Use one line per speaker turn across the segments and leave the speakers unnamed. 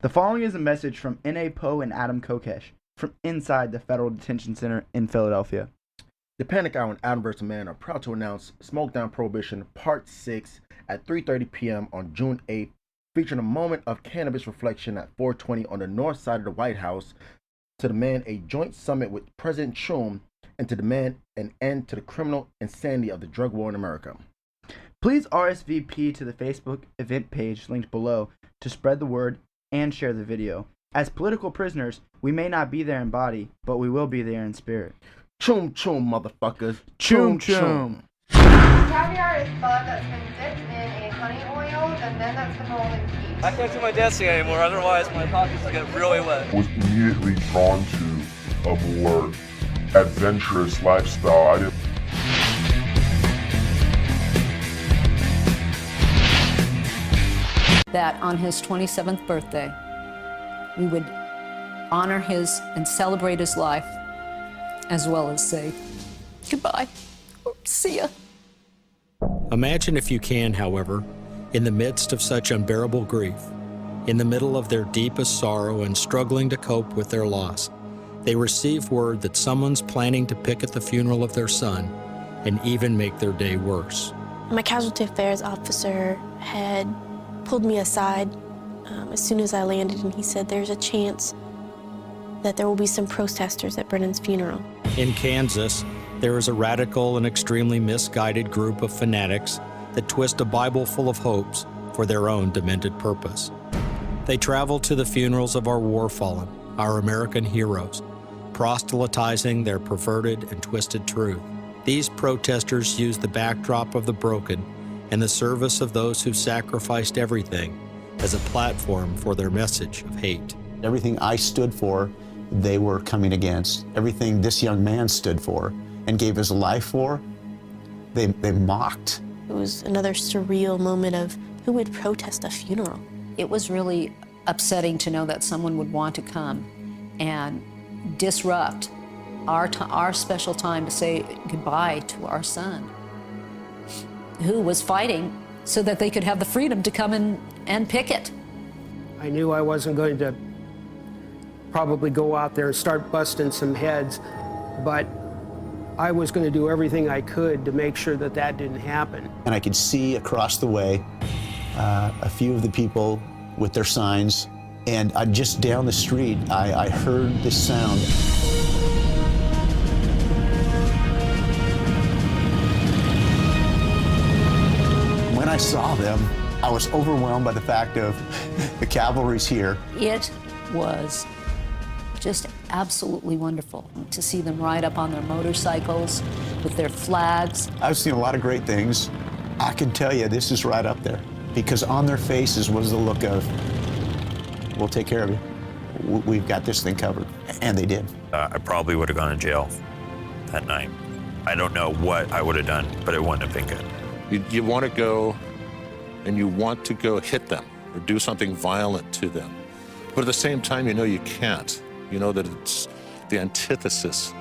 The following is a message from N.A. Poe and Adam Kokesh from inside the Federal Detention Center in Philadelphia.
The Panic Hour and Adam vs. Man are proud to announce Smoke Down Prohibition Part 6 at 3:30 p.m. on June 8th, featuring a moment of cannabis reflection at 420 on the north side of the White House to demand a joint summit with President Trump and to demand an end to the criminal insanity of the drug war in America.
Please RSVP to the Facebook event page linked below to spread the word and share the video. As political prisoners, we may not be there in body, but we will be there in spirit.
Choom choom, motherfuckers.
Choom choom.
Caviar is bud that's been dipped in a honey oil and then that's been rolled in peach.
I can't do my dancing anymore, otherwise my pockets will get really wet.
Was immediately drawn to a more adventurous lifestyle.
That on his 27th birthday, we would honor his and celebrate his life, as well as say goodbye, see ya.
Imagine if you can, however, in the midst of such unbearable grief, in the middle of their deepest sorrow and struggling to cope with their loss, they receive word that someone's planning to picket the funeral of their son and even make their day worse.
My casualty affairs officer had pulled me aside as soon as I landed, and he said there's a chance that there will be some protesters at Brennan's funeral.
In Kansas, there is a radical and extremely misguided group of fanatics that twist a Bible full of hopes for their own demented purpose. They travel to the funerals of our war fallen, our American heroes, proselytizing their perverted and twisted truth. These protesters use the backdrop of the broken and the service of those who sacrificed everything as a platform for their message of hate.
Everything I stood for, they were coming against. Everything this young man stood for and gave his life for, they mocked.
It was another surreal moment of who would protest a funeral.
It was really upsetting to know that someone would want to come and disrupt our special time to say goodbye to our son, who was fighting so that they could have the freedom to come and picket.
I knew I wasn't going to probably go out there and start busting some heads, but I was going to do everything I could to make sure that that didn't happen.
And I could see across the way a few of the people with their signs, and just down the street, I heard this sound. When I saw them, I was overwhelmed by the fact of the cavalry's here.
It was just absolutely wonderful to see them ride up on their motorcycles with their flags.
I've seen a lot of great things. I can tell you this is right up there, because on their faces was the look of, we'll take care of you. We've got this thing covered. And they did.
I probably would have gone to jail that night. I don't know what I would have done, but it wouldn't have been good.
You want to go, and you want to go hit them or do something violent to them. But at the same time, you know you can't. You know that it's the antithesis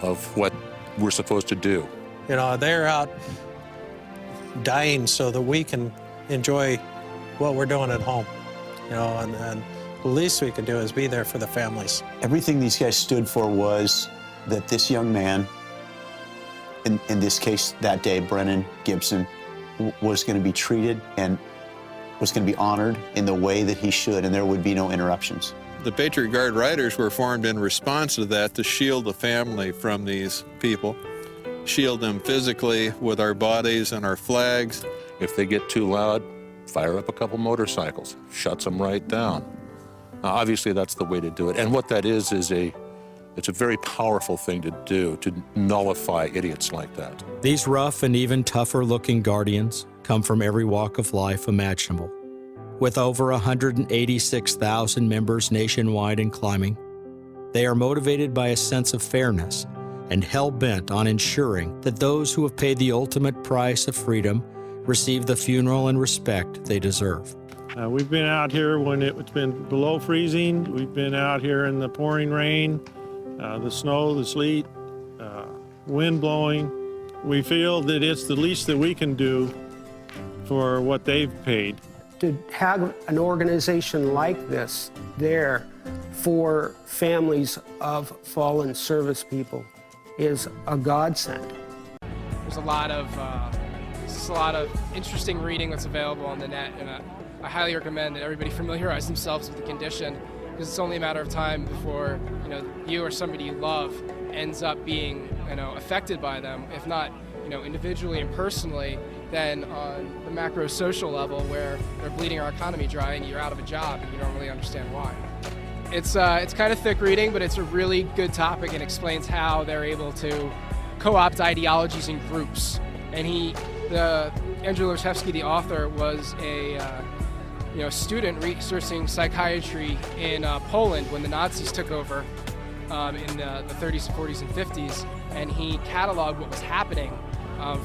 of what we're supposed to do.
You know, they're out dying so that we can enjoy what we're doing at home. You know, and the least we can do is be there for the families.
Everything these guys stood for was that this young man, in this case that day, Brennan Gibson, was going to be treated and was going to be honored in the way that he should, and there would be no interruptions.
The Patriot Guard Riders were formed in response to that to shield the family from these people, shield them physically with our bodies and our flags.
If they get too loud, fire up a couple motorcycles, shuts them right down. Now, obviously, that's the way to do it. And what that is it's a very powerful thing to do, to nullify idiots like that.
These rough and even tougher looking guardians come from every walk of life imaginable. With over 186,000 members nationwide and climbing, they are motivated by a sense of fairness and hell-bent on ensuring that those who have paid the ultimate price of freedom receive the funeral and respect they deserve.
We've been out here when it's been below freezing. We've been out here in the pouring rain, the snow, the sleet, wind blowing. We feel that it's the least that we can do for what they've paid.
to have an organization like this there for families of fallen service people is a godsend.
There's a lot of interesting reading that's available on the net, and I highly recommend that everybody familiarize themselves with the condition, because it's only a matter of time before you or somebody you love ends up being affected by them, if not individually and personally, then on the macro social level where they're bleeding our economy dry and you're out of a job and you don't really understand why. It's kind of thick reading, but it's a really good topic and explains how they're able to co-opt ideologies in groups. And Andrew Leszewski, the author, was a student researching psychiatry in Poland when the Nazis took over in the 30s and 40s and 50s, and he cataloged what was happening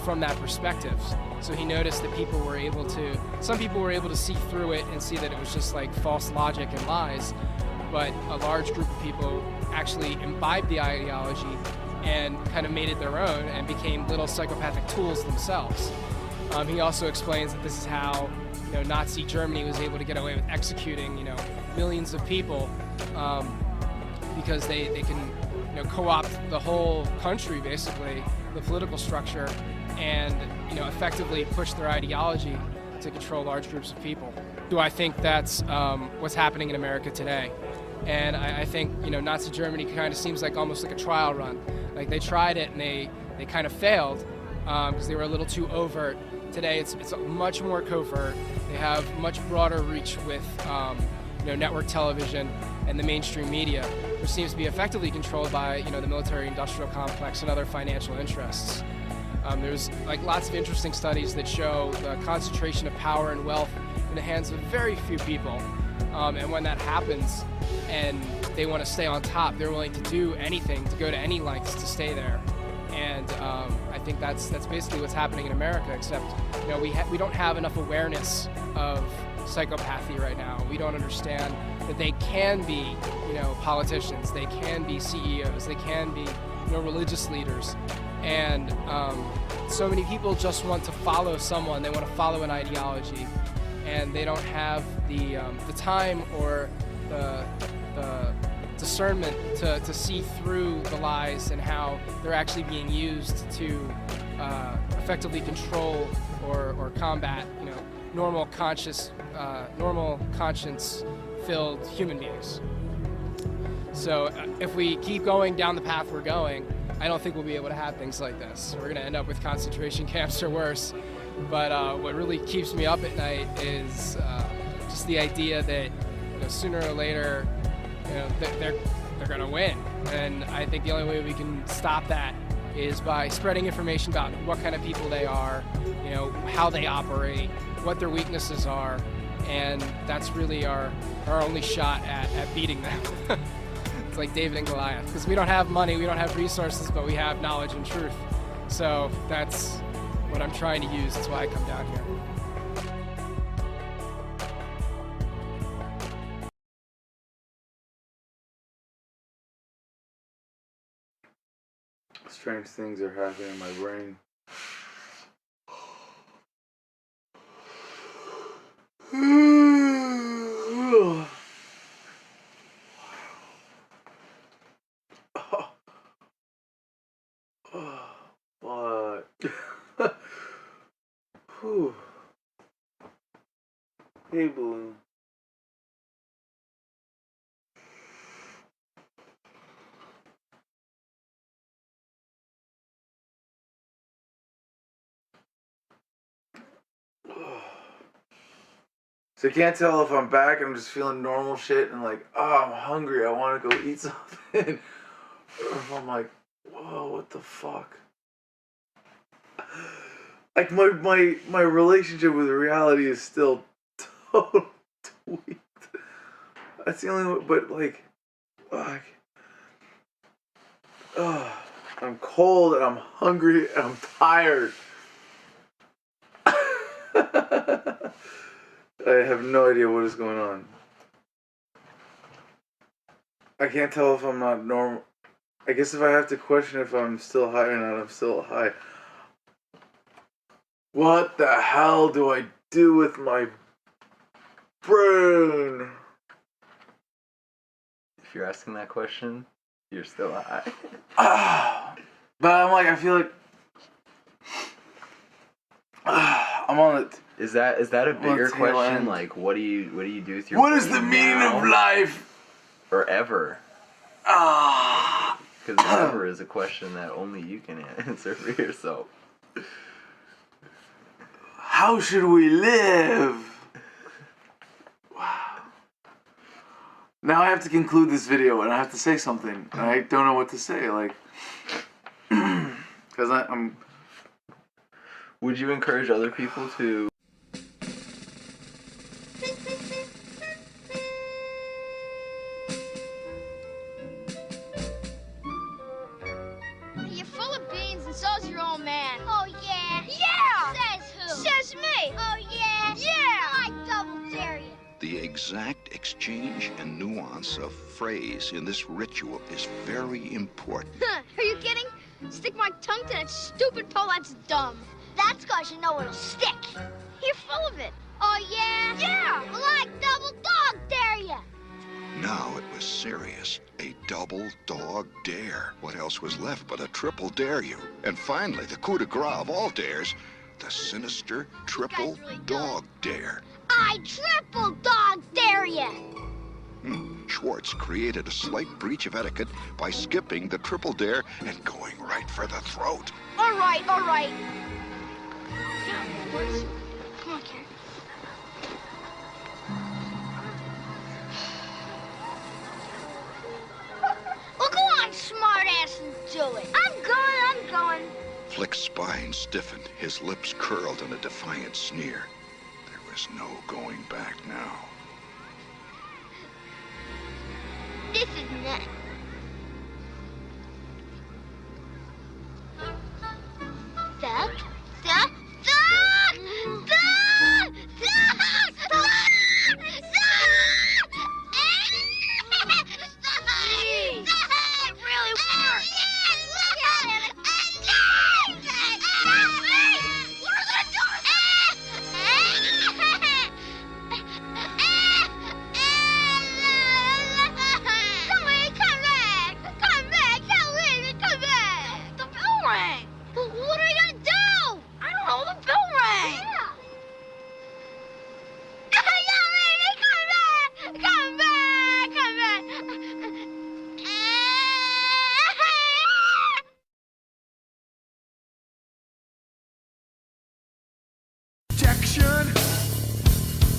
from that perspective. So he noticed that some people were able to see through it and see that it was just like false logic and lies, but a large group of people actually imbibed the ideology and kind of made it their own and became little psychopathic tools themselves. He also explains that this is how Nazi Germany was able to get away with executing millions of people because they can co-opt the whole country, basically, the political structure, and effectively push their ideology to control large groups of people. Do I think that's what's happening in America today? And I think Nazi Germany kind of seems like almost like a trial run. Like they tried it and they kind of failed because they were a little too overt. Today it's much more covert. They have much broader reach with network television and the mainstream media, which seems to be effectively controlled by the military-industrial complex and other financial interests. There's lots of interesting studies that show the concentration of power and wealth in the hands of very few people, and when that happens and they want to stay on top, they're willing to do anything, to go to any lengths to stay there. And I think that's basically what's happening in America, except we don't have enough awareness of psychopathy right now. We don't understand that they can be politicians, they can be CEOs, they can be religious leaders, and so many people just want to follow someone. They want to follow an ideology, and they don't have the time or the discernment to see through the lies and how they're actually being used to effectively control or combat normal conscience-filled human beings. So if we keep going down the path we're going, I don't think we'll be able to have things like this. We're going to end up with concentration camps or worse. But what really keeps me up at night is just the idea that sooner or later, they're going to win. And I think the only way we can stop that is by spreading information about what kind of people they are, how they operate, what their weaknesses are, and that's really our only shot at beating them. It's like David and Goliath, because we don't have money, we don't have resources, but we have knowledge and truth. So that's what I'm trying to use. That's why I come down here.
Strange things are happening in my brain. What? Hey, Balloon. So you can't tell if I'm back and I'm just feeling normal shit and like, I'm hungry, I want to go eat something. Or if I'm like, whoa, what the fuck? Like my relationship with reality is still totally tweaked. That's the only way, but like, fuck. I'm cold and I'm hungry and I'm tired. I have no idea what is going on. I can't tell if I'm not normal. I guess if I have to question if I'm still high or not, I'm still high. What the hell do I do with my brain.
If you're asking that question, you're still high.
But I'm like, I feel like I'm on it.
Is that a bigger question?
End.
Like, what do you do with your
What is
brain
the meaning
now?
of life?
Or ever? Because ever is a question that only you can answer for yourself.
How should we live? Wow. Now I have to conclude this video and I have to say something. And I don't know what to say. Like, because I'm.
Would you encourage other people to?
You're full of beans and so's your old man. Oh, yeah? Yeah! Says who? Says me. Oh, yeah? Yeah! I double dare you.
The exact exchange and nuance of phrase in this ritual is very important.
Are you kidding? Stick my tongue to that stupid pole, that's dumb. That's because you know it'll stick. You're full of it. Oh, yeah? Yeah! Well, I double dog dare you.
Now it was serious. A double dog dare. What else was left but a triple dare you? And finally, the coup de grace of all dares, the sinister triple dog dare.
I triple dog dare you.
Schwartz created a slight breach of etiquette by skipping the triple dare and going right for the throat.
All right, all right. Yeah, of course. Come on, Karen. Well, go on, smartass, and do it. I'm going.
Flick's spine stiffened, his lips curled in a defiant sneer. There was no going back now.
This is nuts. Stop. Stop. Stop! Stop! Stop! Stop! It really works. Look at it. What are they Come back. Come back. The bell rang. But what are you gonna do? I don't know. The bell rang. Yeah. Come back.
Objection.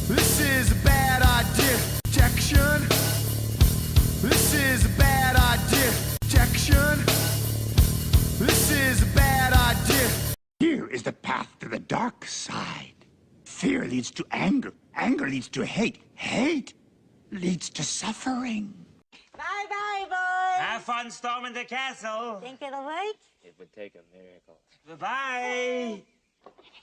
This is a bad idea. Objection. This is a bad idea. Objection. This is a bad idea.
Here is the path to the dark side. Fear leads to anger. Anger leads to hate. Hate leads to suffering.
Bye-bye, boys.
Have fun storming the castle.
Think it'll work?
It would take a miracle. Bye-bye.